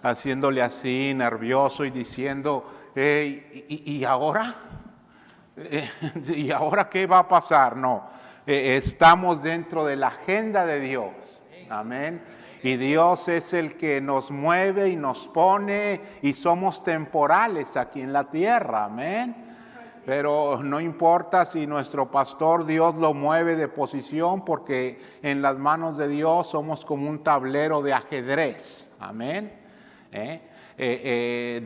haciéndole así, nervioso y diciendo, ¿y ahora? ¿Y ahora qué va a pasar? No, estamos dentro de la agenda de Dios. Amén. Y Dios es el que nos mueve y nos pone y somos temporales aquí en la tierra. Amén. Pero no importa si nuestro pastor Dios lo mueve de posición, porque en las manos de Dios somos como un tablero de ajedrez. Amén.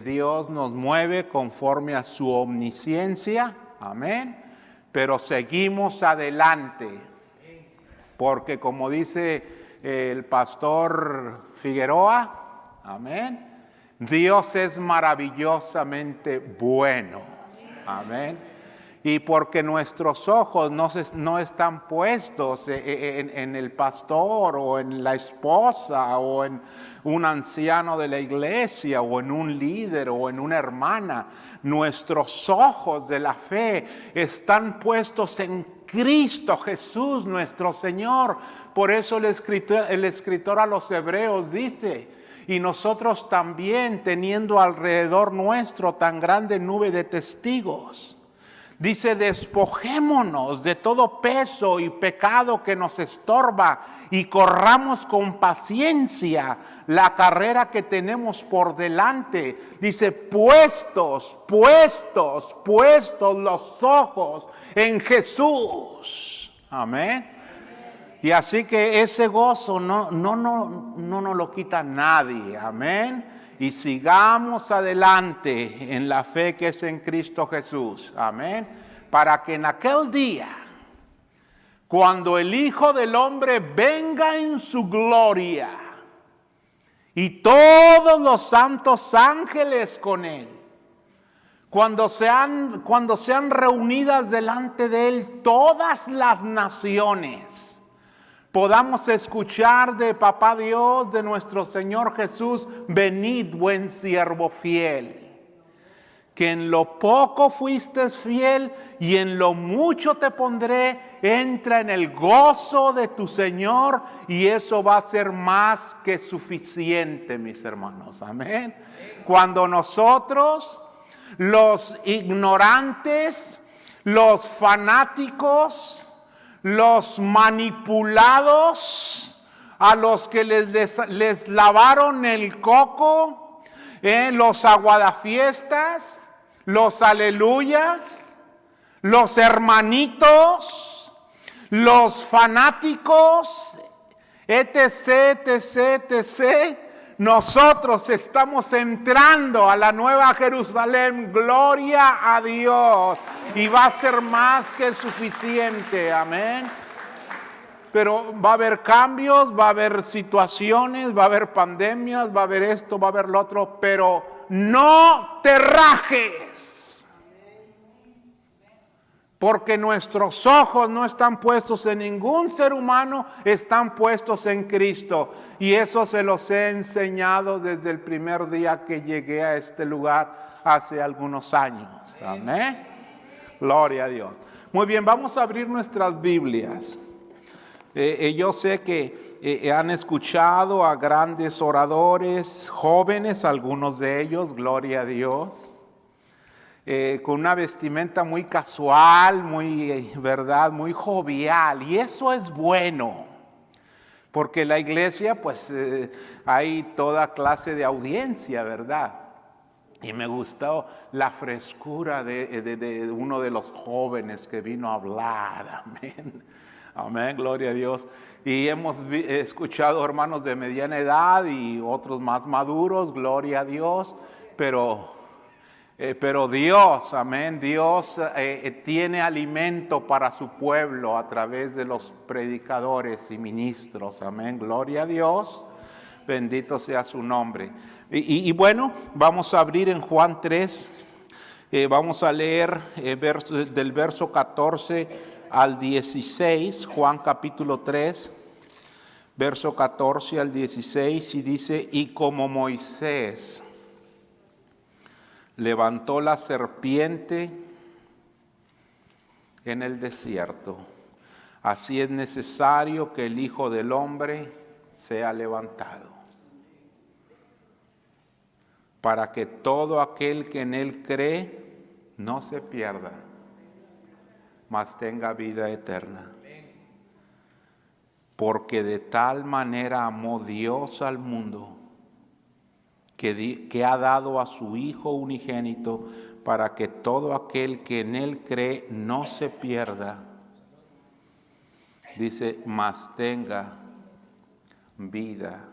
Dios nos mueve conforme a su omnisciencia. Amén. Pero seguimos adelante. Porque como dice el pastor Figueroa, amén, Dios es maravillosamente bueno. Amén. Y porque nuestros ojos no están puestos en el pastor o en la esposa o en un anciano de la iglesia o en un líder o en una hermana. Nuestros ojos de la fe están puestos en Cristo Jesús, nuestro Señor. Por eso el escritor a los Hebreos dice: y nosotros también, teniendo alrededor nuestro tan grande nube de testigos, dice, despojémonos de todo peso y pecado que nos estorba y corramos con paciencia la carrera que tenemos por delante. Dice, puestos los ojos en Jesús. Amén. Y así que ese gozo no nos lo quita nadie. Amén. Y sigamos adelante en la fe que es en Cristo Jesús. Amén. Para que en aquel día, cuando el Hijo del Hombre venga en su gloria y todos los santos ángeles con él, cuando sean reunidas delante de él todas las naciones, podamos escuchar de Papá Dios, de nuestro Señor Jesús: venid, buen siervo fiel, que en lo poco fuiste fiel y en lo mucho te pondré. Entra en el gozo de tu Señor, y eso va a ser más que suficiente, mis hermanos. Amén. Cuando nosotros, los ignorantes, los fanáticos, los manipulados, a los que les lavaron el coco, los aguadafiestas, los aleluyas, los hermanitos, los fanáticos, etc. Nosotros estamos entrando a la nueva Jerusalén. Gloria a Dios. Y va a ser más que suficiente. Amén. Pero va a haber cambios, va a haber situaciones, va a haber pandemias, va a haber esto, va a haber lo otro. Pero no te rajes. Porque nuestros ojos no están puestos en ningún ser humano, están puestos en Cristo. Y eso se los he enseñado desde el primer día que llegué a este lugar hace algunos años. Amén. Gloria a Dios. Muy bien, vamos a abrir nuestras Biblias. Yo sé que han escuchado a grandes oradores, jóvenes, algunos de ellos, gloria a Dios. Con una vestimenta muy casual, muy jovial, y eso es bueno, porque en la iglesia pues hay toda clase de audiencia, ¿verdad? Y me gustó la frescura de uno de los jóvenes que vino a hablar. Amén. Amén, gloria a Dios. Y hemos escuchado hermanos de mediana edad y otros más maduros, gloria a Dios, pero Dios, amén, Dios tiene alimento para su pueblo a través de los predicadores y ministros, amén, gloria a Dios, bendito sea su nombre. Y bueno, vamos a abrir en Juan 3, vamos a leer del verso 14 al 16, Juan capítulo 3, verso 14 al 16, y dice: y como Moisés levantó la serpiente en el desierto, así es necesario que el Hijo del Hombre sea levantado. para que todo aquel que en él cree no se pierda, mas tenga vida eterna. Porque de tal manera amó Dios al mundo, que ha dado a su Hijo unigénito, para que todo aquel que en él cree no se pierda, dice, mas tenga vida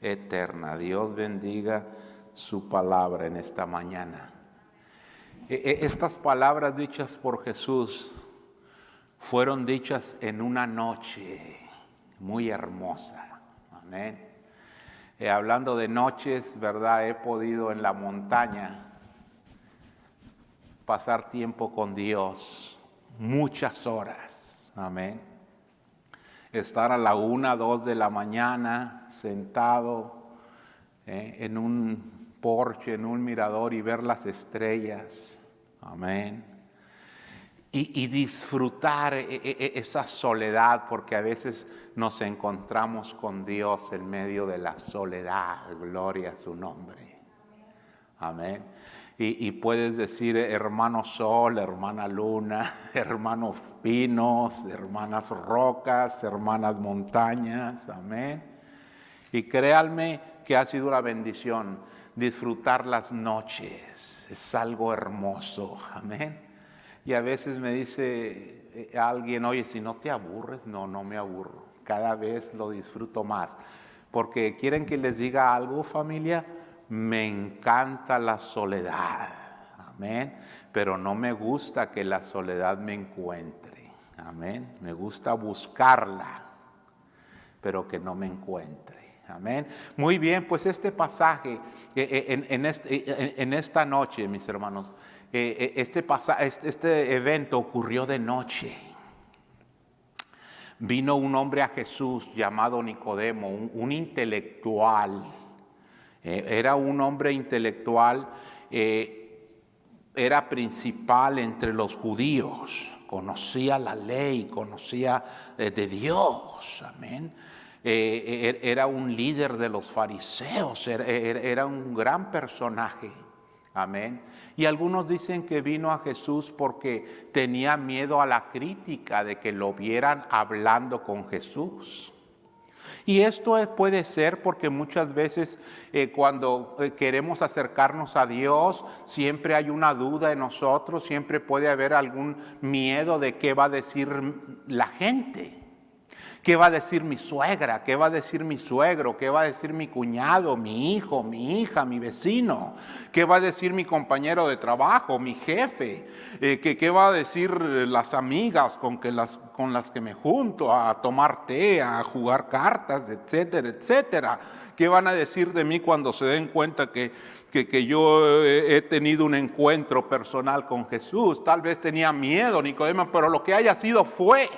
eterna. Dios bendiga su palabra en esta mañana. Estas palabras dichas por Jesús fueron dichas en una noche muy hermosa. Amén. Hablando de noches, ¿verdad? He podido en la montaña pasar tiempo con Dios, muchas horas. Amén. Estar a la 1, 2 de la mañana sentado en un porche, en un mirador y ver las estrellas. Amén. Y disfrutar esa soledad, porque a veces nos encontramos con Dios en medio de la soledad. Gloria a su nombre. Amén. Y puedes decir, hermano sol, hermana luna, hermanos pinos, hermanas rocas, hermanas montañas. Amén. Y créanme que ha sido una bendición disfrutar las noches. Es algo hermoso. Amén. Y a veces me dice alguien, oye, si no te aburres. No, no me aburro. Cada vez lo disfruto más. Porque quieren que les diga algo, familia. Me encanta la soledad. Amén. Pero no me gusta que la soledad me encuentre. Amén. Me gusta buscarla, pero que no me encuentre. Amén. Muy bien, pues este pasaje en esta noche, mis hermanos, este evento ocurrió de noche. Vino un hombre a Jesús llamado Nicodemo, un intelectual. Era un hombre intelectual, era principal entre los judíos, conocía la ley, conocía de Dios. Amén. Era un líder de los fariseos, era un gran personaje. Amén. Y algunos dicen que vino a Jesús porque tenía miedo a la crítica de que lo vieran hablando con Jesús. Y esto puede ser porque muchas veces cuando queremos acercarnos a Dios, siempre hay una duda en nosotros, siempre puede haber algún miedo de qué va a decir la gente. ¿Qué va a decir mi suegra? ¿Qué va a decir mi suegro? ¿Qué va a decir mi cuñado, mi hijo, mi hija, mi vecino? ¿Qué va a decir mi compañero de trabajo, mi jefe? ¿Qué va a decir las amigas con las que me junto a tomar té, a jugar cartas, etcétera, etcétera? ¿Qué van a decir de mí cuando se den cuenta que yo he tenido un encuentro personal con Jesús? Tal vez tenía miedo, Nicodemo, pero lo que haya sido fue.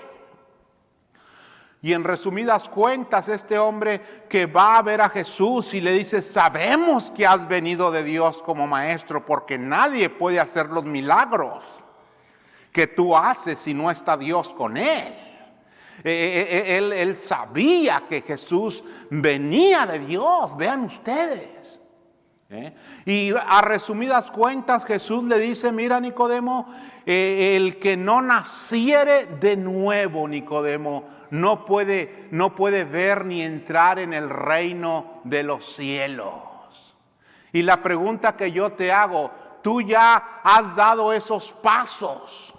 Y en resumidas cuentas, este hombre que va a ver a Jesús y le dice, sabemos que has venido de Dios como maestro, porque nadie puede hacer los milagros que tú haces si no está Dios con él. Él sabía que Jesús venía de Dios, vean ustedes. Y a resumidas cuentas Jesús le dice, mira Nicodemo, el que no naciere de nuevo, Nicodemo, no puede ver ni entrar en el reino de los cielos. Y la pregunta que yo te hago, ¿tú ya has dado esos pasos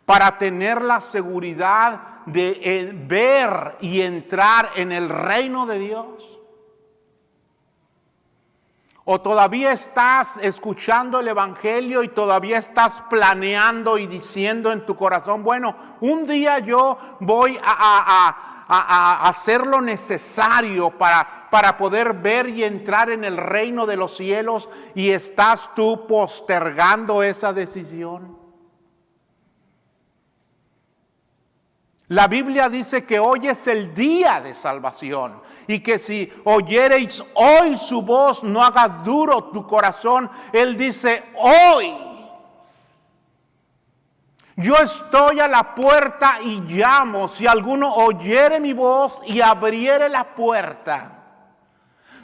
para tener la seguridad de ver y entrar en el reino de Dios? ¿O todavía estás escuchando el evangelio y todavía estás planeando y diciendo en tu corazón, bueno, un día yo voy a hacer lo necesario para poder ver y entrar en el reino de los cielos, y estás tú postergando esa decisión? La Biblia dice que hoy es el día de salvación y que si oyereis hoy su voz, no hagas duro tu corazón. Él dice hoy. Yo estoy a la puerta y llamo. Si alguno oyere mi voz y abriere la puerta,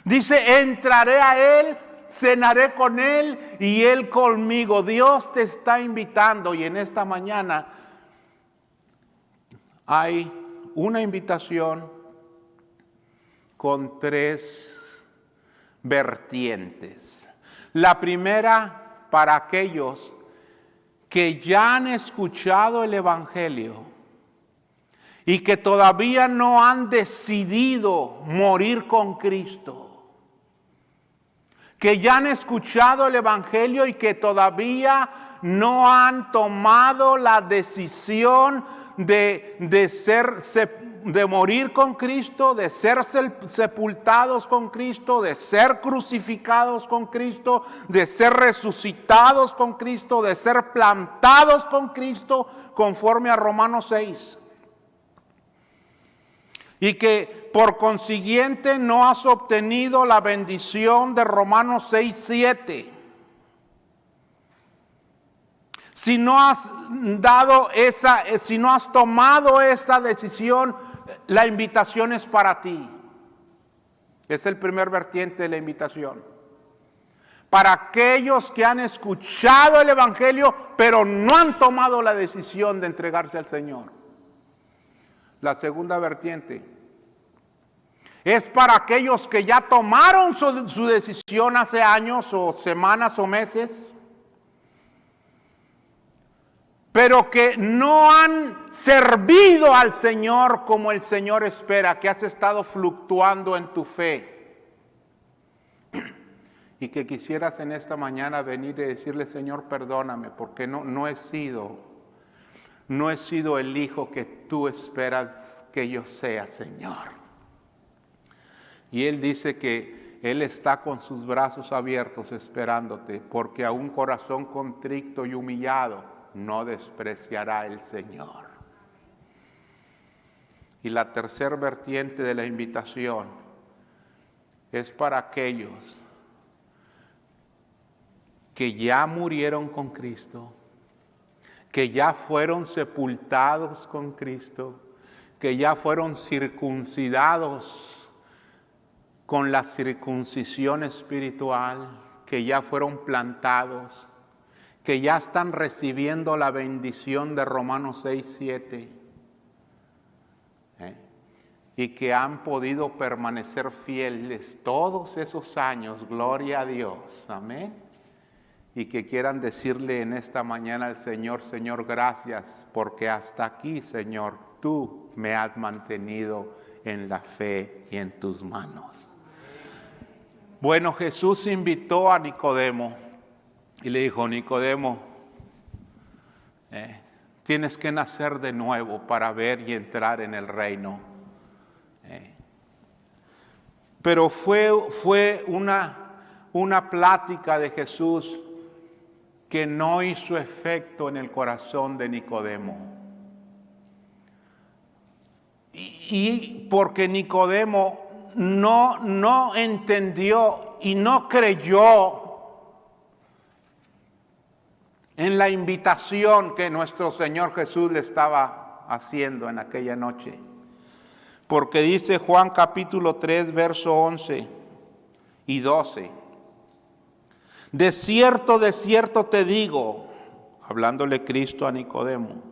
dice, entraré a él, cenaré con Él y Él conmigo. Dios te está invitando, y en esta mañana hay una invitación con 3 vertientes. La primera, para aquellos que ya han escuchado el Evangelio y que todavía no han decidido morir con Cristo, que ya han escuchado el Evangelio y que todavía no han tomado la decisión de morir con Cristo, de ser sepultados con Cristo, de ser crucificados con Cristo, de ser resucitados con Cristo, de ser plantados con Cristo, conforme a Romanos 6. Y que por consiguiente no has obtenido la bendición de Romanos 6:7. Si no has tomado esa decisión, la invitación es para ti. Es el primer vertiente de la invitación. Para aquellos que han escuchado el Evangelio, pero no han tomado la decisión de entregarse al Señor. La segunda vertiente es para aquellos que ya tomaron su decisión hace años o semanas o meses, pero que no han servido al Señor como el Señor espera, que has estado fluctuando en tu fe. Y que quisieras en esta mañana venir y decirle: Señor, perdóname, porque no he sido el hijo que tú esperas que yo sea, Señor. Y Él dice que Él está con sus brazos abiertos esperándote, porque a un corazón contrito y humillado no despreciará el Señor. Y la tercera vertiente de la invitación es para aquellos que ya murieron con Cristo, que ya fueron sepultados con Cristo, que ya fueron circuncidados con la circuncisión espiritual, que ya fueron plantados, que ya están recibiendo la bendición de Romanos 6:7, y que han podido permanecer fieles todos esos años, gloria a Dios, amén, y que quieran decirle en esta mañana al Señor: Señor, gracias, porque hasta aquí, Señor, tú me has mantenido en la fe y en tus manos. Bueno, Jesús invitó a Nicodemo y le dijo: Nicodemo, tienes que nacer de nuevo para ver y entrar en el reino. Pero fue una plática de Jesús que no hizo efecto en el corazón de Nicodemo. Y porque Nicodemo no entendió y no creyó en la invitación que nuestro Señor Jesús le estaba haciendo en aquella noche. Porque dice Juan capítulo 3, verso 11 y 12. De cierto te digo, hablándole Cristo a Nicodemo,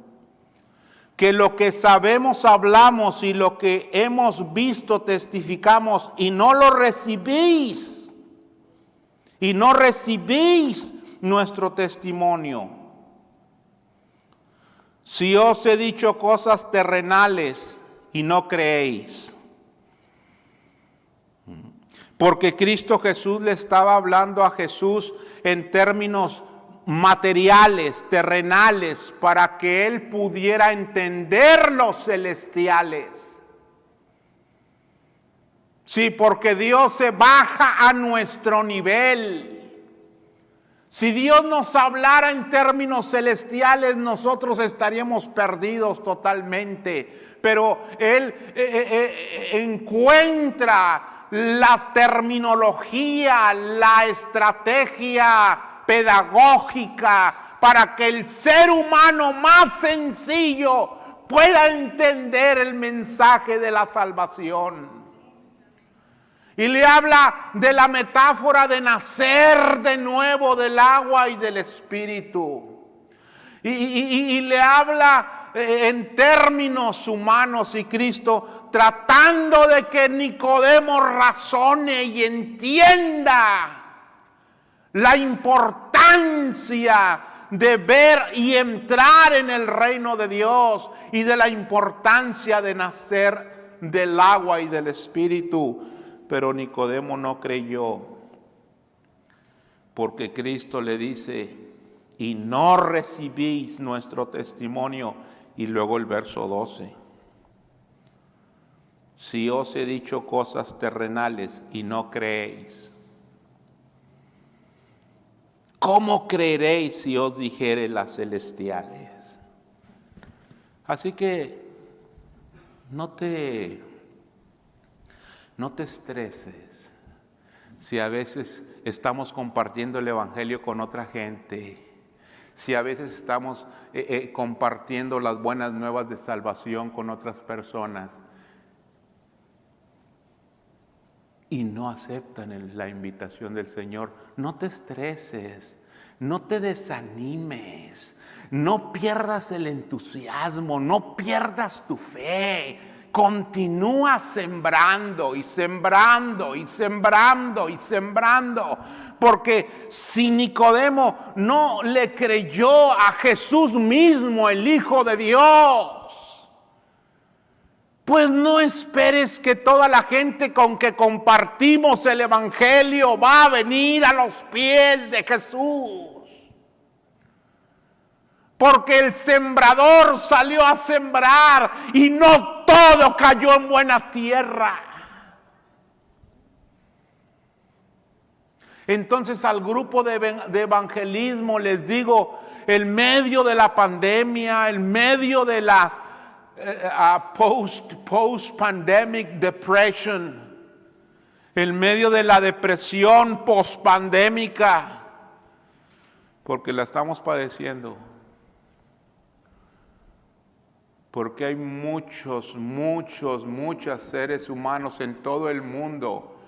que lo que sabemos hablamos y lo que hemos visto testificamos, y no lo recibís, y no recibís nuestro testimonio. Si os he dicho cosas terrenales y no creéis. Porque Cristo Jesús le estaba hablando a Jesús en términos materiales, terrenales, para que él pudiera entender los celestiales. Sí, porque Dios se baja a nuestro nivel. Si Dios nos hablara en términos celestiales, nosotros estaríamos perdidos totalmente. Pero Él encuentra la terminología, la estrategia pedagógica para que el ser humano más sencillo pueda entender el mensaje de la salvación. Y le habla de la metáfora de nacer de nuevo del agua y del Espíritu. Y le habla en términos humanos, y Cristo tratando de que Nicodemo razone y entienda la importancia de ver y entrar en el reino de Dios, y de la importancia de nacer del agua y del Espíritu. Pero Nicodemo no creyó, porque Cristo le dice: y no recibís nuestro testimonio. Y luego el verso 12: si os he dicho cosas terrenales y no creéis, ¿cómo creeréis si os dijere las celestiales? Así que no te estreses si a veces estamos compartiendo el evangelio con otra gente, si a veces estamos compartiendo las buenas nuevas de salvación con otras personas y no aceptan la invitación del Señor. No te estreses, no te desanimes, no pierdas el entusiasmo, no pierdas tu fe. Continúa sembrando y sembrando y sembrando y sembrando. Porque si Nicodemo no le creyó a Jesús mismo, el Hijo de Dios, pues no esperes que toda la gente con que compartimos el evangelio va a venir a los pies de Jesús. Porque el sembrador salió a sembrar y no todo cayó en buena tierra. Entonces al grupo de evangelismo les digo, en medio de la pandemia, en medio de la post-pandemic depression, en medio de la depresión post-pandémica, porque la estamos padeciendo. Porque hay muchos seres humanos en todo el mundo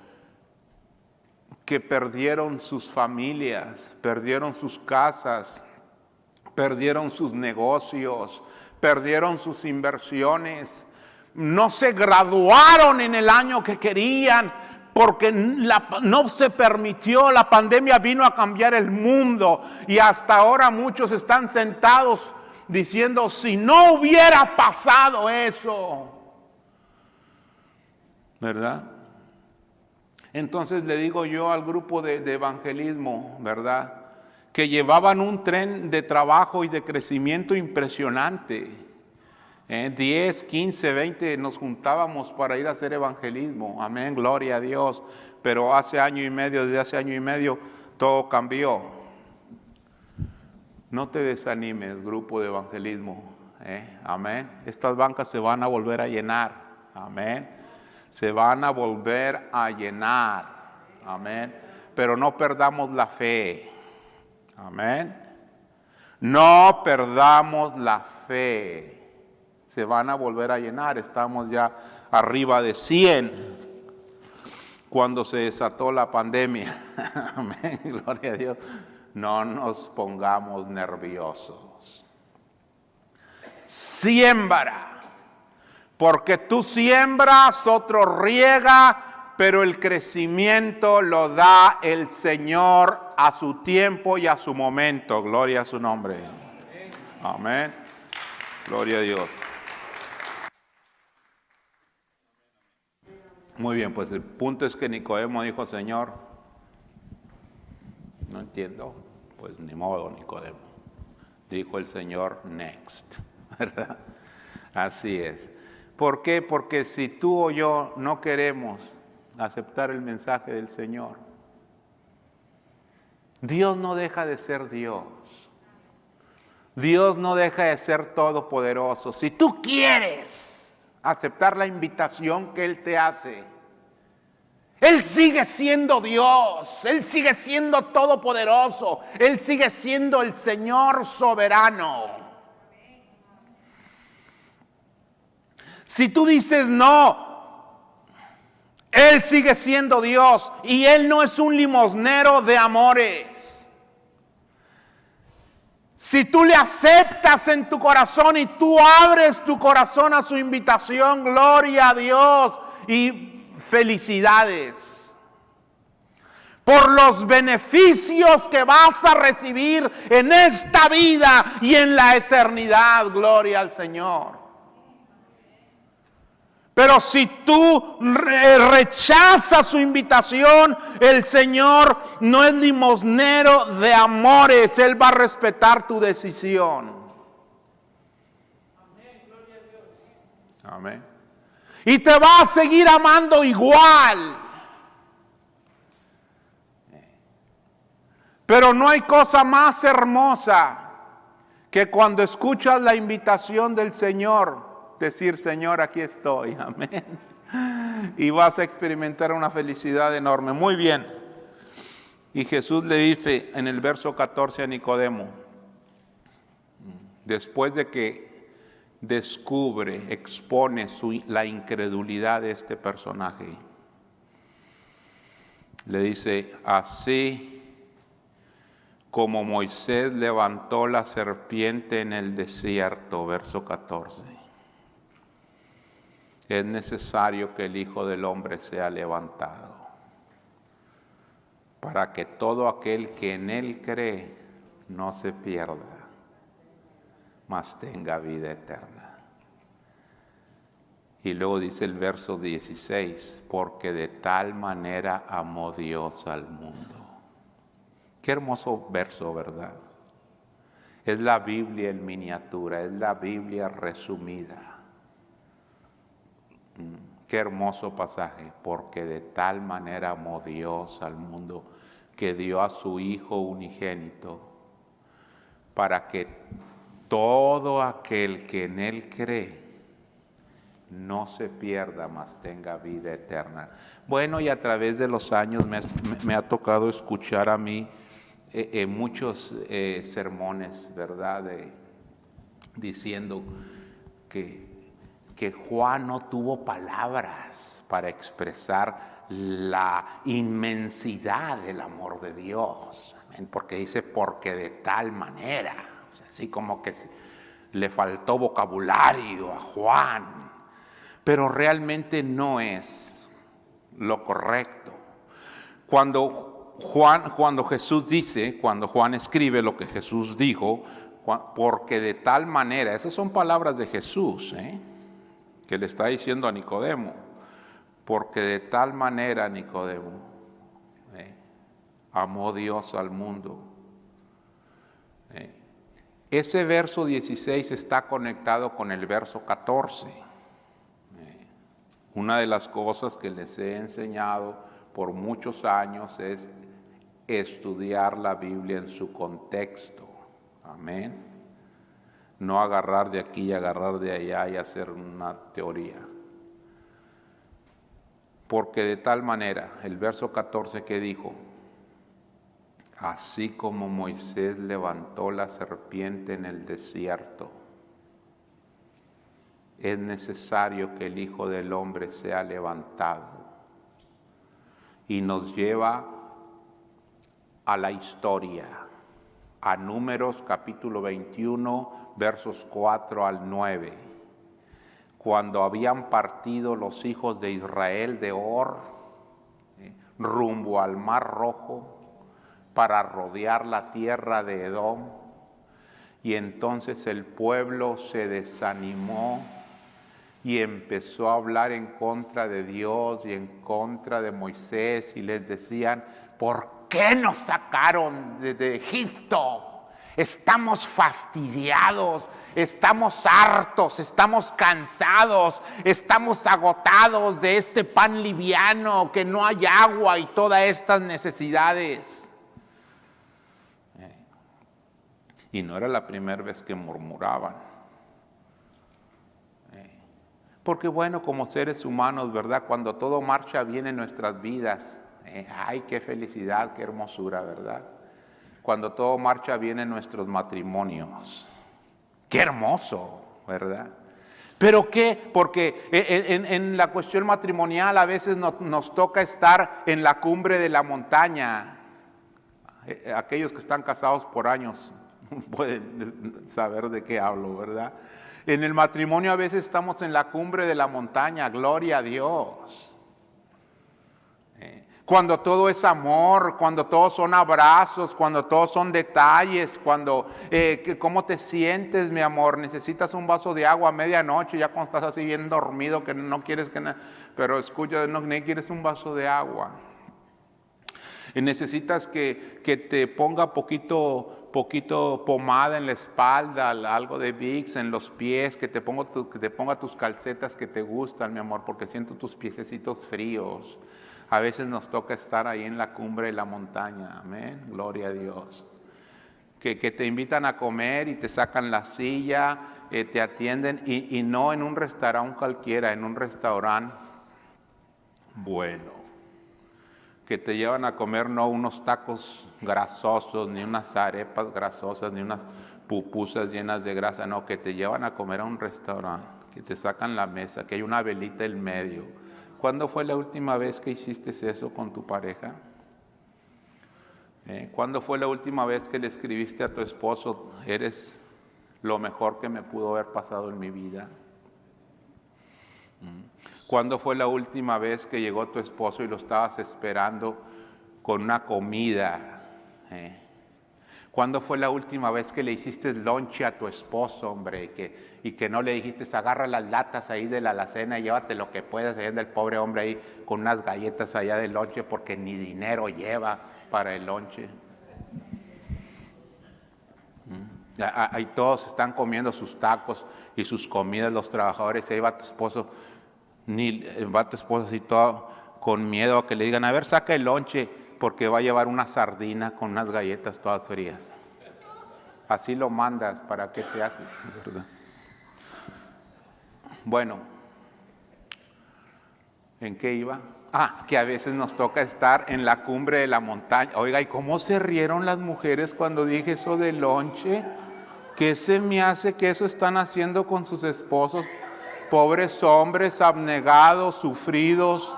que perdieron sus familias, perdieron sus casas, perdieron sus negocios, perdieron sus inversiones, no se graduaron en el año que querían porque no se permitió. La pandemia vino a cambiar el mundo y hasta ahora muchos están sentados diciendo: si no hubiera pasado eso, ¿verdad? Entonces le digo yo al grupo de evangelismo, ¿verdad?, que llevaban un tren de trabajo y de crecimiento impresionante. 10, 15, 20 nos juntábamos para ir a hacer evangelismo. Amén, gloria a Dios. Pero desde hace año y medio, todo cambió. No te desanimes, grupo de evangelismo. Amén. Estas bancas se van a volver a llenar. Amén. Se van a volver a llenar. Amén. Pero no perdamos la fe. Amén. No perdamos la fe. Se van a volver a llenar. Estamos ya arriba de 100 cuando se desató la pandemia. Amén. Gloria a Dios. No nos pongamos nerviosos. Siembra, porque tú siembras, otro riega, pero el crecimiento lo da el Señor a su tiempo y a su momento. Gloria a su nombre. Amén. Gloria a Dios. Muy bien, pues el punto es que Nicodemo dijo: Señor, no entiendo. Pues ni modo, Nicodemo. Dijo el Señor: next. ¿Verdad? Así es. ¿Por qué? Porque si tú o yo no queremos aceptar el mensaje del Señor, Dios no deja de ser Dios. Dios no deja de ser todopoderoso. Si tú quieres aceptar la invitación que Él te hace, Él sigue siendo Dios, Él sigue siendo todopoderoso, Él sigue siendo el Señor soberano. Si tú dices no, Él sigue siendo Dios y Él no es un limosnero de amores. Si tú le aceptas en tu corazón y tú abres tu corazón a su invitación, gloria a Dios y felicidades por los beneficios que vas a recibir en esta vida y en la eternidad, gloria al Señor. Pero si tú rechazas su invitación, el Señor no es limosnero de amores. Él va a respetar tu decisión. Amén. Y te va a seguir amando igual. Pero no hay cosa más hermosa que cuando escuchas la invitación del Señor, decir, Señor, aquí estoy, amén. Y vas a experimentar una felicidad enorme. Muy bien. Y Jesús le dice en el verso 14 a Nicodemo, después de que descubre, expone la incredulidad de este personaje, le dice, así como Moisés levantó la serpiente en el desierto, verso 14. Es necesario que el Hijo del Hombre sea levantado, para que todo aquel que en Él cree no se pierda, mas tenga vida eterna. Y luego dice el verso 16, porque de tal manera amó Dios al mundo. Qué hermoso verso, ¿verdad? Es la Biblia en miniatura, es la Biblia resumida. Qué hermoso pasaje, porque de tal manera amó Dios al mundo que dio a su Hijo unigénito, para que todo aquel que en Él cree no se pierda, mas tenga vida eterna. Bueno, y a través de los años me ha tocado escuchar a mí muchos sermones, ¿verdad? Diciendo que Juan no tuvo palabras para expresar la inmensidad del amor de Dios. Amén. Porque dice, porque de tal manera. O sea, así como que le faltó vocabulario a Juan. Pero realmente no es lo correcto. Cuando Jesús dice, cuando Juan escribe lo que Jesús dijo, porque de tal manera, esas son palabras de Jesús, que le está diciendo a Nicodemo, porque de tal manera, Nicodemo, amó Dios al mundo. Ese verso 16 está conectado con el verso 14. Una de las cosas que les he enseñado por muchos años es estudiar la Biblia en su contexto. Amén. No agarrar de aquí y agarrar de allá y hacer una teoría. Porque de tal manera, el verso 14 que dijo, así como Moisés levantó la serpiente en el desierto, es necesario que el Hijo del Hombre sea levantado. Y nos lleva a la historia, a Números capítulo 21, versos 4 al 9, cuando habían partido los hijos de Israel de Or rumbo al Mar Rojo para rodear la tierra de Edom, y entonces el pueblo se desanimó y empezó a hablar en contra de Dios y en contra de Moisés, y les decían, ¿por qué nos sacaron de Egipto? Estamos fastidiados, estamos hartos, estamos cansados, estamos agotados de este pan liviano, que no hay agua y todas estas necesidades. Y no era la primera vez que murmuraban. Porque bueno, como seres humanos, ¿verdad? Cuando todo marcha bien en nuestras vidas, ¡ay, qué felicidad, qué hermosura!, ¿verdad? Cuando todo marcha bien en nuestros matrimonios, ¡qué hermoso!, ¿verdad? ¿Pero qué? Porque en la cuestión matrimonial a veces nos toca estar en la cumbre de la montaña. Aquellos que están casados por años pueden saber de qué hablo, ¿verdad? En el matrimonio a veces estamos en la cumbre de la montaña, gloria a Dios. Cuando todo es amor, cuando todos son abrazos, cuando todos son detalles, cuando, ¿cómo te sientes, mi amor? Necesitas un vaso de agua a medianoche, ya cuando estás así bien dormido, que no quieres que nada, pero escucha, no quieres un vaso de agua. Y necesitas que te ponga poquito pomada en la espalda, algo de Vicks en los pies, que te ponga tus calcetas que te gustan, mi amor, porque siento tus piececitos fríos. A veces nos toca estar ahí en la cumbre de la montaña, amén, gloria a Dios. Que te invitan a comer y te sacan la silla, te atienden y no en un restaurante cualquiera, en un restaurante bueno. Que te llevan a comer no unos tacos grasosos, ni unas arepas grasosas, ni unas pupusas llenas de grasa, no, que te llevan a comer a un restaurante, que te sacan la mesa, que hay una velita en medio. ¿Cuándo fue la última vez que hiciste eso con tu pareja? ¿Cuándo fue la última vez que le escribiste a tu esposo, eres lo mejor que me pudo haber pasado en mi vida? ¿Cuándo fue la última vez que llegó tu esposo y lo estabas esperando con una comida? ¿Cuándo fue la última vez que le hiciste lonche a tu esposo, hombre? Y que no le dijiste, agarra las latas ahí de la alacena y llévate lo que puedas, allá del pobre hombre ahí con unas galletas allá de lonche porque ni dinero lleva para el lonche. Ahí todos están comiendo sus tacos y sus comidas, los trabajadores, y ahí va tu esposo, así todo con miedo a que le digan, a ver, saca el lonche, porque va a llevar una sardina con unas galletas todas frías. Así lo mandas, ¿para qué te haces? ¿Verdad? Bueno, ¿en qué iba? Que a veces nos toca estar en la cumbre de la montaña. Oiga, ¿y cómo se rieron las mujeres cuando dije eso del lonche? ¿Qué se me hace que eso están haciendo con sus esposos? Pobres hombres abnegados, sufridos.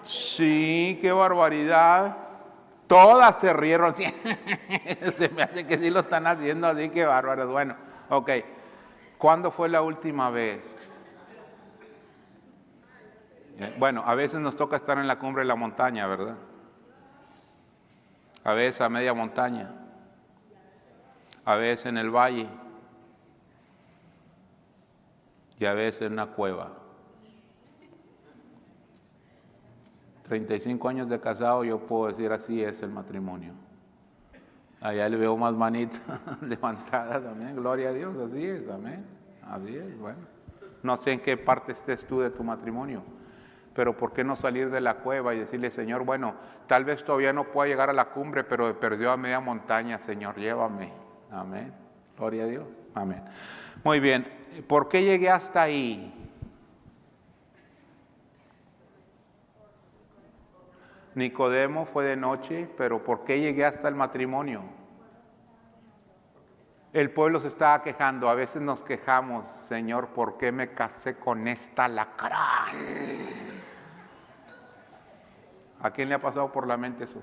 Sí, qué barbaridad. Todas se rieron. Se me hace que sí lo están haciendo así, qué bárbaros. Bueno, ok. ¿Cuándo fue la última vez? Bueno, a veces nos toca estar en la cumbre de la montaña, ¿verdad? A veces a media montaña. A veces en el valle. Y a veces en una cueva. 35 años de casado, yo puedo decir así es el matrimonio. Allá le veo más manitas levantadas también, gloria a Dios, así es, amén. Así es, bueno. No sé en qué parte estés tú de tu matrimonio, pero ¿por qué no salir de la cueva y decirle, Señor, bueno, tal vez todavía no pueda llegar a la cumbre, pero perdió a media montaña, Señor, llévame, amén. Gloria a Dios, amén. Muy bien, ¿por qué llegué hasta ahí? Nicodemo fue de noche, pero ¿por qué llegué hasta el matrimonio? El pueblo se estaba quejando, a veces nos quejamos, Señor, ¿por qué me casé con esta alacrán? ¿A quién le ha pasado por la mente eso?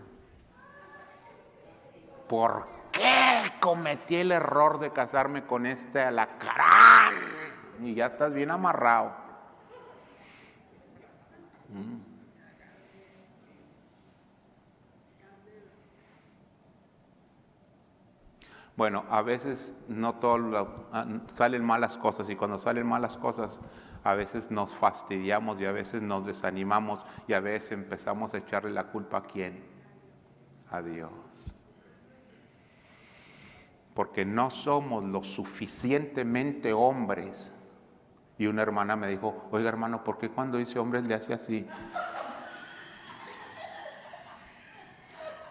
¿Por qué cometí el error de casarme con este alacrán? Y ya estás bien amarrado. Bueno, a veces no todo salen malas cosas y cuando salen malas cosas a veces nos fastidiamos y a veces nos desanimamos y a veces empezamos a echarle la culpa ¿a quién? A Dios. Porque no somos lo suficientemente hombres. Y una hermana me dijo, oiga hermano, ¿por qué cuando dice hombres le hace así?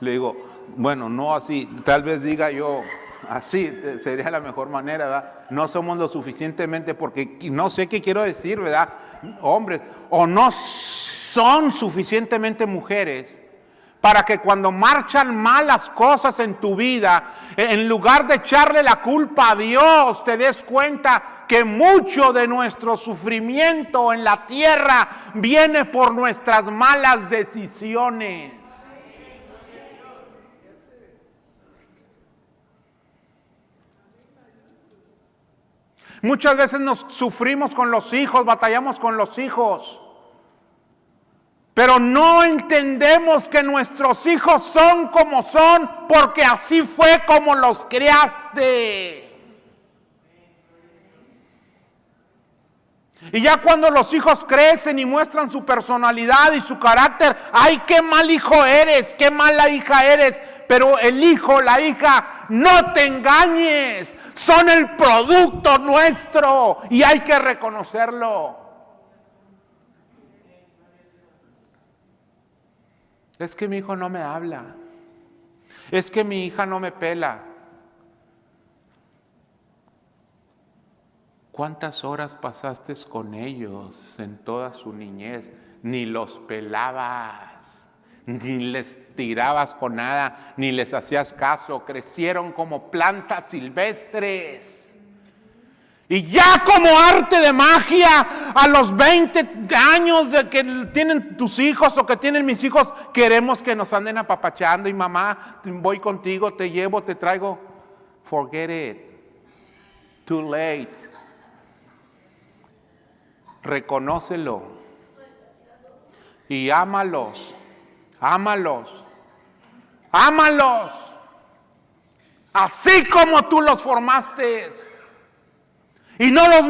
Le digo, bueno, no así, tal vez diga yo, así sería la mejor manera, ¿verdad? No somos lo suficientemente, porque no sé qué quiero decir, ¿verdad? Hombres, o no son suficientemente mujeres para que cuando marchan malas cosas en tu vida, en lugar de echarle la culpa a Dios, te des cuenta que mucho de nuestro sufrimiento en la tierra viene por nuestras malas decisiones. Muchas veces nos sufrimos con los hijos, batallamos con los hijos. Pero no entendemos que nuestros hijos son como son porque así fue como los criaste. Y ya cuando los hijos crecen y muestran su personalidad y su carácter, ¡ay, qué mal hijo eres! ¡Qué mala hija eres! Pero el hijo, la hija, no te engañes, son el producto nuestro y hay que reconocerlo. Es que mi hijo no me habla. Es que mi hija no me pela. ¿Cuántas horas pasaste con ellos en toda su niñez? Ni los pelabas, ni les tirabas con nada, ni les hacías caso. Crecieron como plantas silvestres. Y ya como arte de magia, a los 20 años de que tienen tus hijos o que tienen mis hijos, queremos que nos anden apapachando y mamá, voy contigo, te llevo, te traigo. Forget it. Too late. Reconócelo. Y ámalos. Ámalos. Ámalos. Así como tú los formaste. Y no los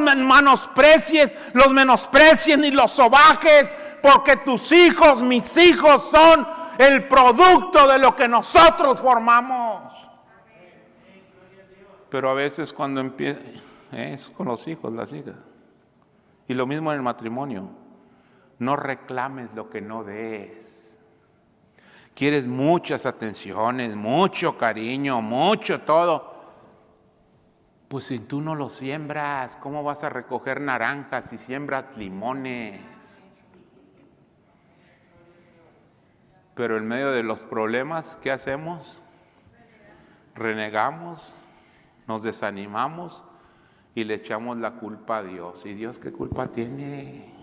menosprecien ni los sobajes, porque tus hijos, mis hijos, son el producto de lo que nosotros formamos. Pero a veces cuando empieza, es con los hijos, las hijas. Y lo mismo en el matrimonio. No reclames lo que no des. Quieres muchas atenciones, mucho cariño, mucho todo. Pues si tú no lo siembras, ¿cómo vas a recoger naranjas si siembras limones? Pero en medio de los problemas, ¿qué hacemos? Renegamos, nos desanimamos y le echamos la culpa a Dios. ¿Y Dios qué culpa tiene?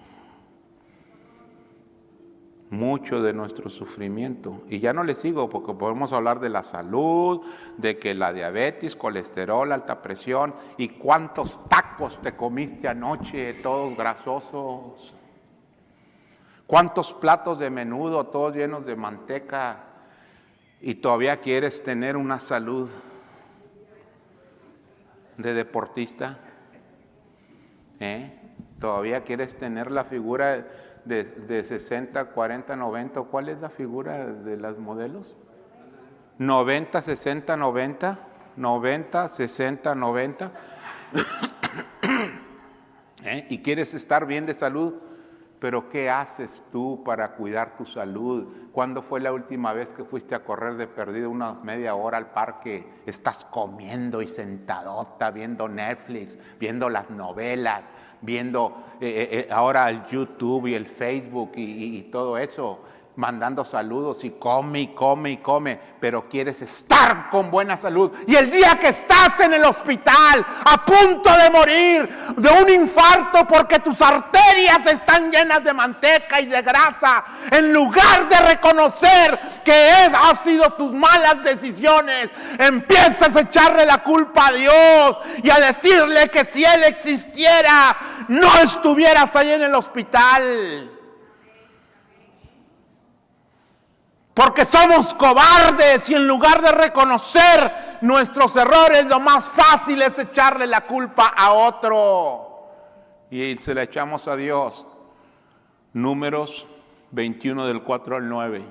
Mucho de nuestro sufrimiento. Y ya no le sigo porque podemos hablar de la salud, de que la diabetes, colesterol, alta presión y cuántos tacos te comiste anoche, todos grasosos. Cuántos platos de menudo, todos llenos de manteca. Y todavía quieres tener una salud de deportista. Todavía quieres tener la figura de 60, 40, 90, ¿cuál es la figura de las modelos? 90, 60, 90, 90, 60, 90. Y quieres estar bien de salud, pero ¿qué haces tú para cuidar tu salud? ¿Cuándo fue la última vez que fuiste a correr de perdido una media hora al parque? Estás comiendo y sentadota, viendo Netflix, viendo las novelas, viendo ahora el YouTube y el Facebook y todo eso, mandando saludos y come y come y come, pero quieres estar con buena salud. Y el día que estás en el hospital, a punto de morir de un infarto porque tus arterias están llenas de manteca y de grasa, en lugar de reconocer que han sido tus malas decisiones, empiezas a echarle la culpa a Dios y a decirle que si Él existiera, no estuvieras ahí en el hospital. Porque somos cobardes y en lugar de reconocer nuestros errores, lo más fácil es echarle la culpa a otro. Y se la echamos a Dios. Números 21 del 4 al 9.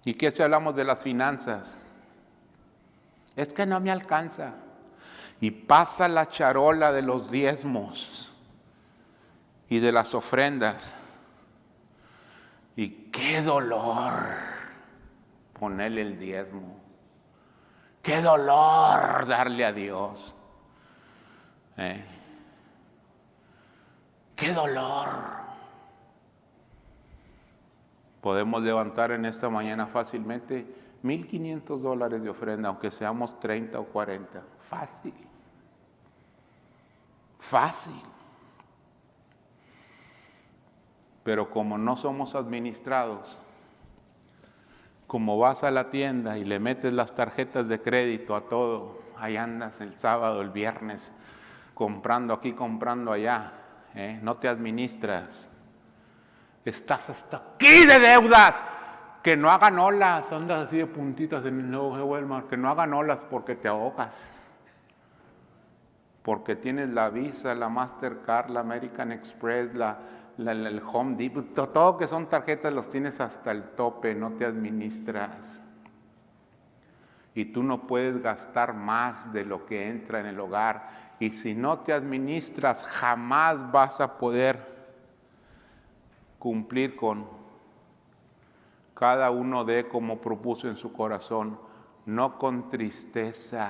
¿Y qué si hablamos de las finanzas? Es que no me alcanza. Y pasa la charola de los diezmos y de las ofrendas. Y qué dolor ponerle el diezmo. Qué dolor darle a Dios. Qué dolor. Podemos levantar en esta mañana fácilmente $1,500 de ofrenda, aunque seamos 30 o 40. Fácil. fácil. Pero como no somos administrados, como vas a la tienda y le metes las tarjetas de crédito a todo, ahí andas el sábado, el viernes, comprando aquí, comprando allá, no te administras. Estás hasta aquí de deudas. Que no hagan olas, andas así de puntitas en el nuevo Walmart, que no hagan olas porque te ahogas. Porque tienes la Visa, la Mastercard, la American Express, el Home Depot, todo que son tarjetas los tienes hasta el tope, no te administras. Y tú no puedes gastar más de lo que entra en el hogar. Y si no te administras, jamás vas a poder cumplir con cada uno de como propuso en su corazón, no con tristeza,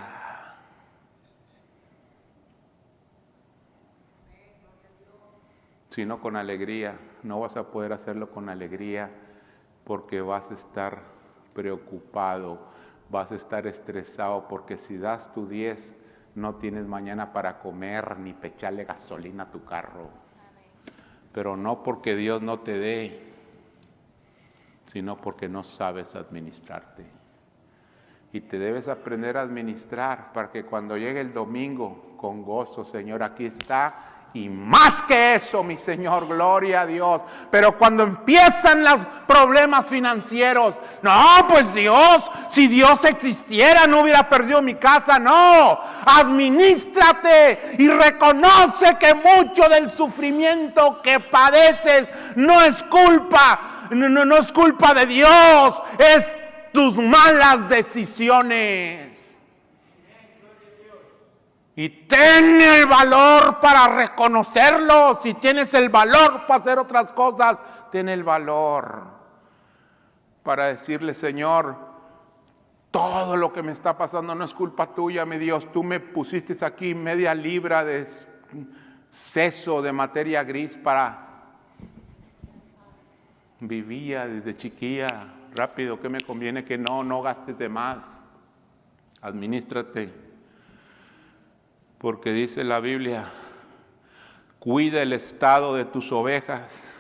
sino con alegría. No vas a poder hacerlo con alegría porque vas a estar preocupado, vas a estar estresado, porque si das tu 10, no tienes mañana para comer ni para echarle gasolina a tu carro. Pero no porque Dios no te dé, sino porque no sabes administrarte. Y te debes aprender a administrar para que cuando llegue el domingo, con gozo, Señor, aquí está, y más que eso, mi Señor, gloria a Dios. Pero cuando empiezan los problemas financieros, no, pues Dios, si Dios existiera, no hubiera perdido mi casa. No, administrate y reconoce que mucho del sufrimiento que padeces no es culpa. No es culpa de Dios, es tus malas decisiones. Y ten el valor para reconocerlo. Si tienes el valor para hacer otras cosas, ten el valor para decirle, Señor, todo lo que me está pasando no es culpa tuya, mi Dios. Tú me pusiste aquí media libra de seso de materia gris para... Vivía desde chiquilla, rápido, ¿qué me conviene? Que no gastes de más. Administrate. Porque dice la Biblia, cuida el estado de tus ovejas,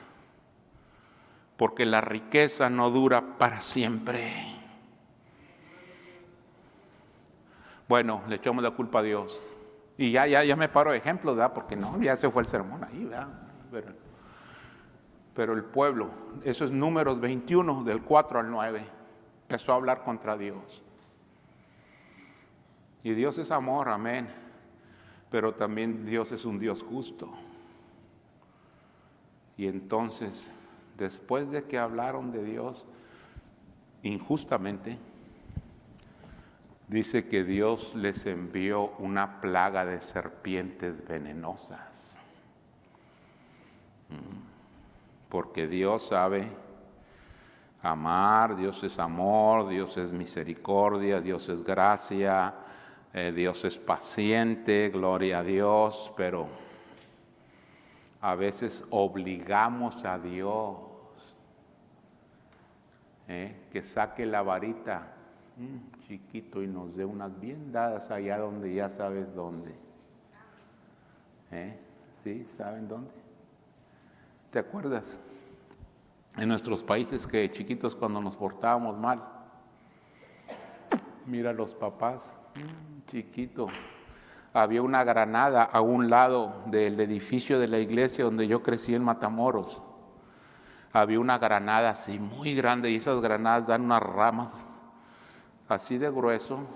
porque la riqueza no dura para siempre. Bueno, le echamos la culpa a Dios. Y ya me paro de ejemplo, ¿verdad? Porque no, ya se fue el sermón ahí, ¿verdad? Pero el pueblo, eso es Números 21, del 4 al 9, empezó a hablar contra Dios. Y Dios es amor, amén. Pero también Dios es un Dios justo. Y entonces, después de que hablaron de Dios injustamente, dice que Dios les envió una plaga de serpientes venenosas. Porque Dios sabe amar, Dios es amor, Dios es misericordia, Dios es gracia, Dios es paciente, gloria a Dios, pero a veces obligamos a Dios que saque la varita chiquito y nos dé unas bien dadas allá donde ya sabes dónde. ¿Sí? ¿Saben dónde? ¿Te acuerdas? En nuestros países que chiquitos cuando nos portábamos mal, mira los papás, chiquito, había una granada a un lado del edificio de la iglesia donde yo crecí en Matamoros. Había una granada así muy grande y esas granadas dan unas ramas así de grueso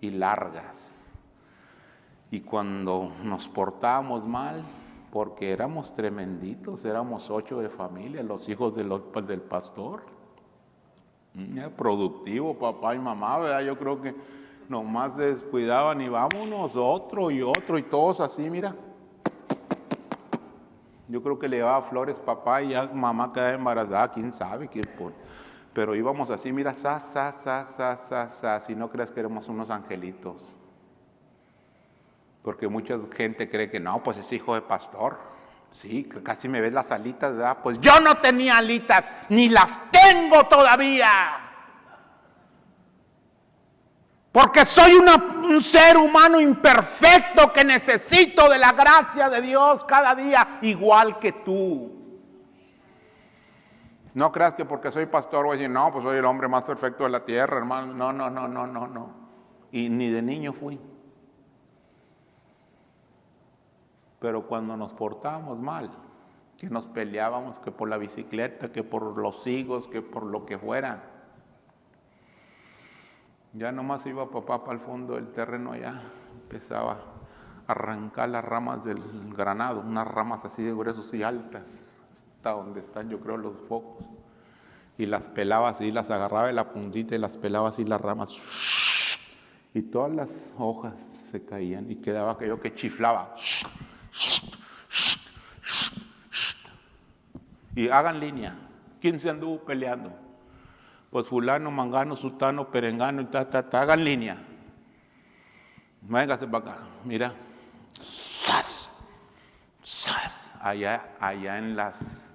y largas. Y cuando nos portábamos mal, porque éramos tremenditos, éramos 8 de familia, los hijos del pastor. Productivo, papá y mamá, ¿verdad? Yo creo que nomás se descuidaban y vámonos, otro y todos así, mira. Yo creo que le llevaba flores papá y ya mamá quedaba embarazada, quién sabe qué por. Pero íbamos así, mira, si no creas que éramos unos angelitos. Porque mucha gente cree que no, pues es hijo de pastor. Sí, casi me ves las alitas, ¿verdad? Pues yo no tenía alitas, ni las tengo todavía. Porque soy un ser humano imperfecto que necesito de la gracia de Dios cada día, igual que tú. No creas que porque soy pastor voy a decir, no, pues soy el hombre más perfecto de la tierra, hermano. No. Y ni de niño fui. Pero cuando nos portábamos mal, que nos peleábamos, que por la bicicleta, que por los higos, que por lo que fuera, ya nomás iba papá para el fondo del terreno, ya empezaba a arrancar las ramas del granado, unas ramas así de gruesos y altas, hasta donde están yo creo los focos, y las pelaba así, las agarraba de la puntita y las pelaba así las ramas, y todas las hojas se caían y quedaba aquello que chiflaba. Y hagan línea, ¿quién se anduvo peleando? Pues fulano, mangano, sutano, perengano, y hagan línea. Véngase para acá, mira. ¡Sas! ¡Sas! Allá en las,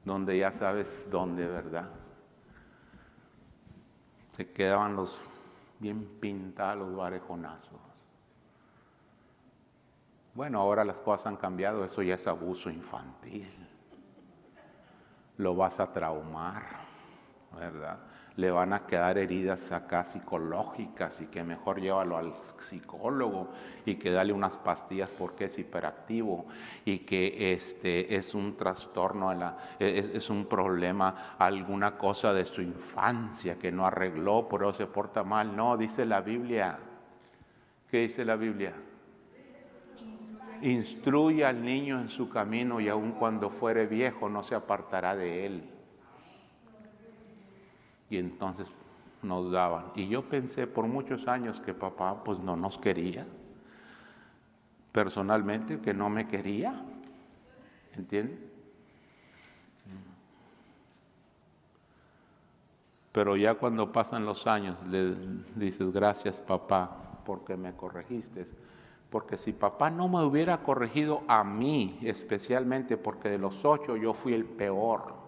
donde ya sabes dónde, ¿verdad? Se quedaban los bien pintados los varejonazos. Bueno, ahora las cosas han cambiado, eso ya es abuso infantil. Lo vas a traumar, ¿verdad? Le van a quedar heridas acá psicológicas y que mejor llévalo al psicólogo y que dale unas pastillas porque es hiperactivo y que es un trastorno, es un problema, alguna cosa de su infancia que no arregló, por eso se porta mal. No, dice la Biblia. ¿Qué dice la Biblia? Instruye al niño en su camino y aun cuando fuere viejo no se apartará de él. Y entonces nos daban. Y yo pensé por muchos años que papá pues no nos quería. Personalmente, que no me quería. ¿Entiendes? Pero ya cuando pasan los años le dices, gracias papá porque me corregiste. Porque si papá no me hubiera corregido a mí, especialmente porque de los 8 yo fui el peor.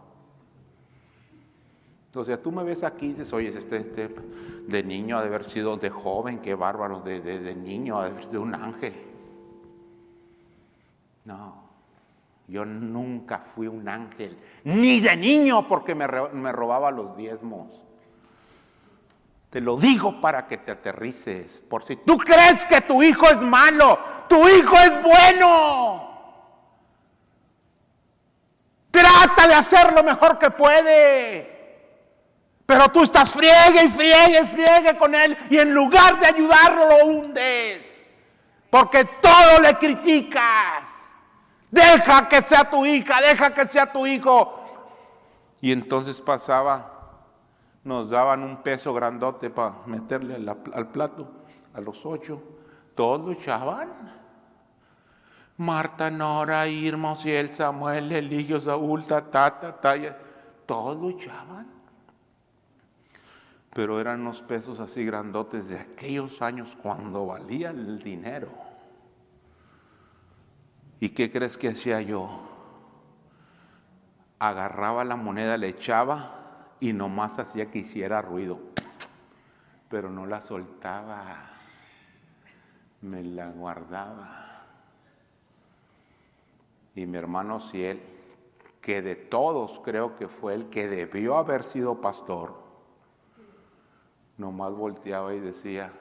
O sea, tú me ves aquí y dices, oye, de niño ha de haber sido, de joven, qué bárbaro, de niño ha de haber sido un ángel. No, yo nunca fui un ángel, ni de niño porque me robaba los diezmos. Te lo digo para que te aterrices, por si tú crees que tu hijo es malo, tu hijo es bueno. Trata de hacer lo mejor que puede. Pero tú estás friegue con él y en lugar de ayudarlo lo hundes. Porque todo le criticas. Deja que sea tu hija, deja que sea tu hijo. Y entonces nos daban un peso grandote para meterle al plato, a los 8. Todos lo echaban. Marta, Nora, Irma, Ociel, Samuel, Eligio, Saúl, todos lo echaban. Pero eran unos pesos así grandotes de aquellos años cuando valía el dinero. ¿Y qué crees que hacía yo? Agarraba la moneda, le echaba y nomás hacía que hiciera ruido. Pero no la soltaba, me la guardaba. Y mi hermano Ciel, que de todos creo que fue el que debió haber sido pastor, nomás volteaba y decía,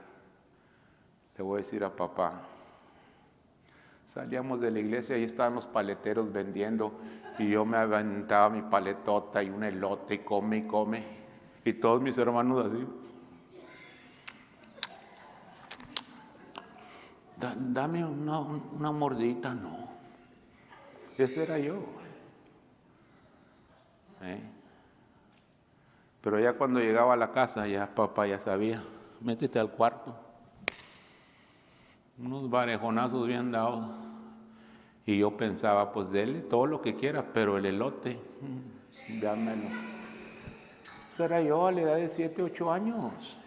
le voy a decir a papá. Salíamos de la iglesia y estaban los paleteros vendiendo y yo me aventaba mi paletota y un elote y come. Y todos mis hermanos así. Dame una mordita, no. Ese era yo. Pero ya cuando llegaba a la casa, ya papá ya sabía, métete al cuarto. Unos varejonazos bien dados. Y yo pensaba, pues dele todo lo que quiera, pero el elote, dámelo. Eso era yo a la edad de 7, 8 años.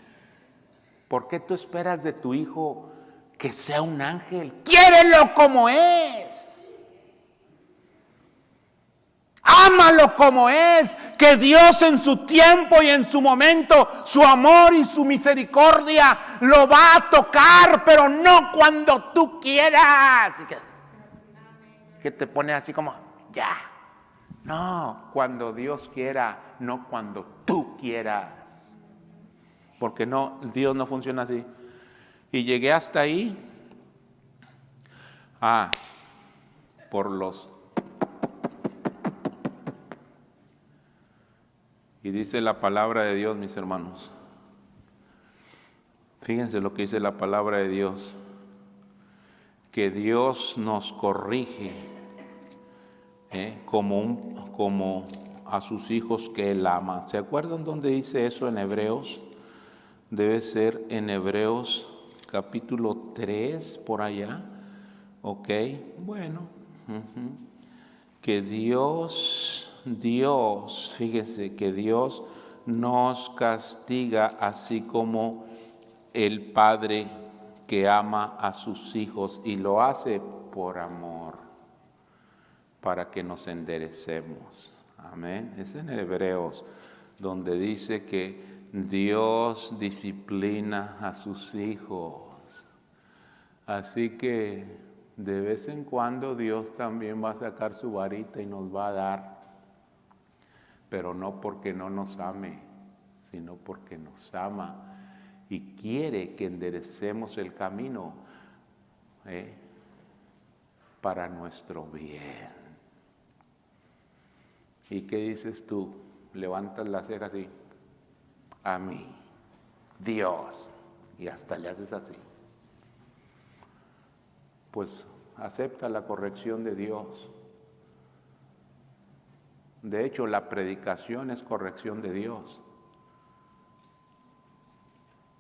¿Por qué tú esperas de tu hijo que sea un ángel? ¡Quiérelo como es! ¡Ámalo como es! que Dios en su tiempo y en su momento, su amor y su misericordia lo va a tocar, pero no cuando tú quieras. Que te pone así como, ya. No, cuando Dios quiera, no cuando tú quieras. Porque no, Dios no funciona así. Y llegué hasta ahí. Por los... Y dice la palabra de Dios, mis hermanos. Fíjense lo que dice la palabra de Dios. Que Dios nos corrige como a sus hijos que Él ama. ¿Se acuerdan dónde dice eso en Hebreos? Debe ser en Hebreos capítulo 3, por allá. Ok, bueno. Que Dios, fíjese, que Dios nos castiga así como el Padre que ama a sus hijos y lo hace por amor, para que nos enderecemos. Amén. Es en Hebreos donde dice que Dios disciplina a sus hijos. Así que de vez en cuando Dios también va a sacar su varita y nos va a dar, pero no porque no nos ame, sino porque nos ama y quiere que enderecemos el camino para nuestro bien. ¿Y qué dices tú? Levantas la ceja así, a mí, Dios, y hasta le haces así. Pues acepta la corrección de Dios. De hecho, la predicación es corrección de Dios,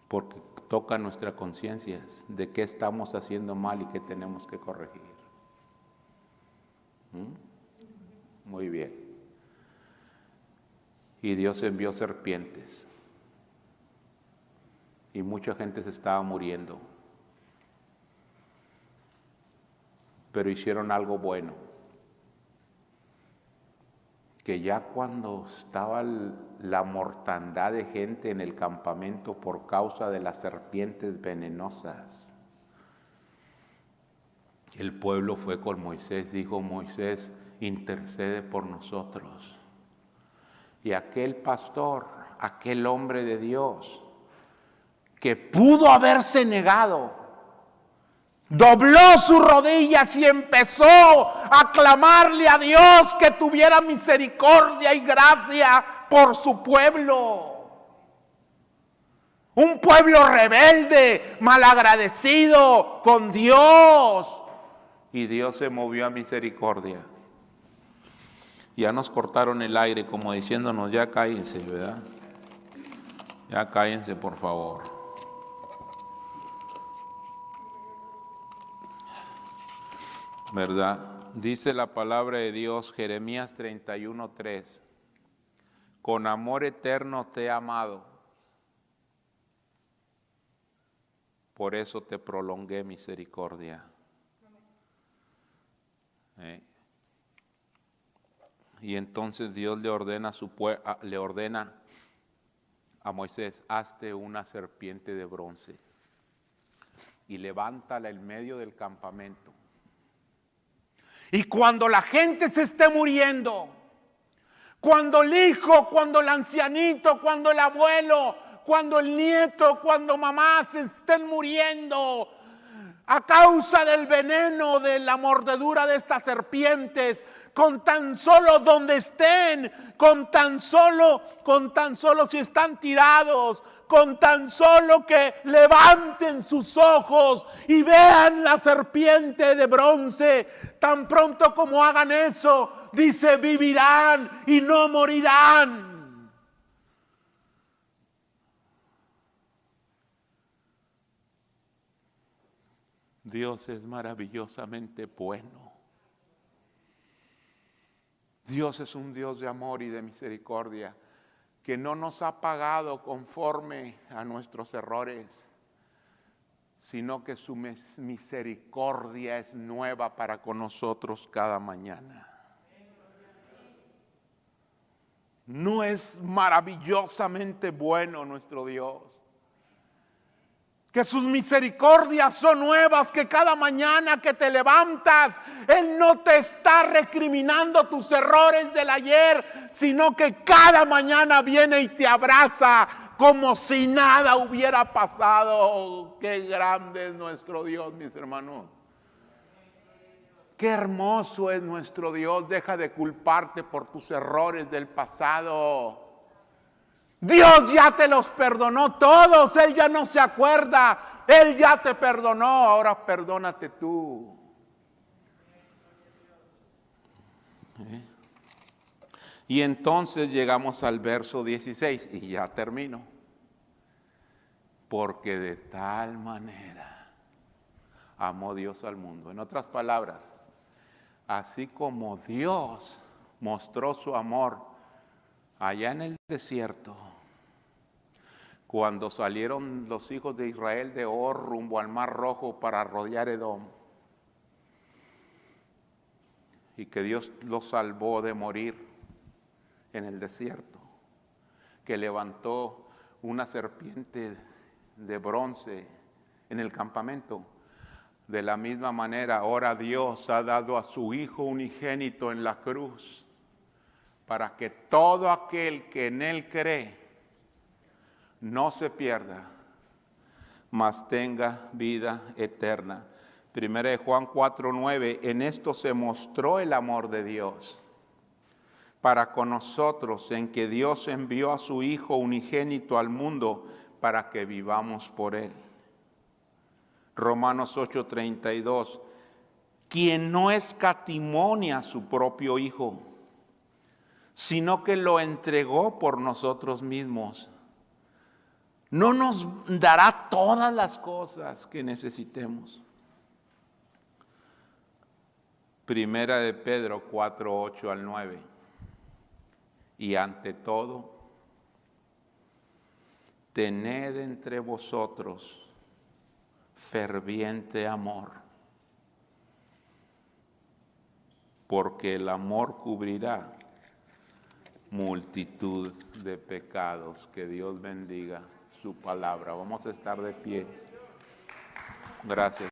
porque toca nuestra conciencia de qué estamos haciendo mal y qué tenemos que corregir. Muy bien. Y Dios envió serpientes y mucha gente se estaba muriendo, pero hicieron algo bueno, que ya cuando estaba la mortandad de gente en el campamento por causa de las serpientes venenosas, el pueblo fue con Moisés, dijo Moisés, intercede por nosotros. Y aquel pastor, aquel hombre de Dios, que pudo haberse negado, dobló sus rodillas y empezó a clamarle a Dios que tuviera misericordia y gracia por su pueblo. Un pueblo rebelde, malagradecido con Dios. Y Dios se movió a misericordia. Ya nos cortaron el aire como diciéndonos, ya cállense, ¿verdad? Ya cállense, por favor. ¿Verdad? Dice la palabra de Dios, Jeremías 31:3. Con amor eterno te he amado. Por eso te prolongué misericordia. Y entonces Dios le ordena a Moisés, hazte una serpiente de bronce y levántala en medio del campamento. Y cuando la gente se esté muriendo, cuando el hijo, cuando el ancianito, cuando el abuelo, cuando el nieto, cuando mamá se estén muriendo a causa del veneno de la mordedura de estas serpientes, con tan solo donde estén, con tan solo si están tirados, con tan solo que levanten sus ojos y vean la serpiente de bronce, tan pronto como hagan eso, dice, vivirán y no morirán. Dios es maravillosamente bueno. Dios es un Dios de amor y de misericordia, que no nos ha pagado conforme a nuestros errores, sino que su misericordia es nueva para con nosotros cada mañana. ¿No es maravillosamente bueno nuestro Dios? Que sus misericordias son nuevas, que cada mañana que te levantas, Él no te está recriminando tus errores del ayer, sino que cada mañana viene y te abraza como si nada hubiera pasado. Qué grande es nuestro Dios, mis hermanos. Qué hermoso es nuestro Dios. Deja de culparte por tus errores del pasado. Dios ya te los perdonó todos, Él ya no se acuerda, Él ya te perdonó, ahora perdónate tú. Y entonces llegamos al verso 16 y ya termino. Porque de tal manera amó Dios al mundo. En otras palabras, así como Dios mostró su amor allá en el desierto, cuando salieron los hijos de Israel de Or rumbo al Mar Rojo para rodear Edom, y que Dios los salvó de morir en el desierto, que levantó una serpiente de bronce en el campamento. De la misma manera, ahora Dios ha dado a su Hijo unigénito en la cruz, para que todo aquel que en Él cree no se pierda, mas tenga vida eterna. Primera de Juan 4:9, en esto se mostró el amor de Dios para con nosotros, en que Dios envió a su Hijo unigénito al mundo para que vivamos por Él. Romanos 8:32, quien no escatimó a su propio Hijo, sino que lo entregó por nosotros mismos, ¿no nos dará todas las cosas que necesitemos? Primera de Pedro 4:8-9. Y ante todo, tened entre vosotros ferviente amor, porque el amor cubrirá multitud de pecados. Que Dios bendiga su palabra. Vamos a estar de pie. Gracias.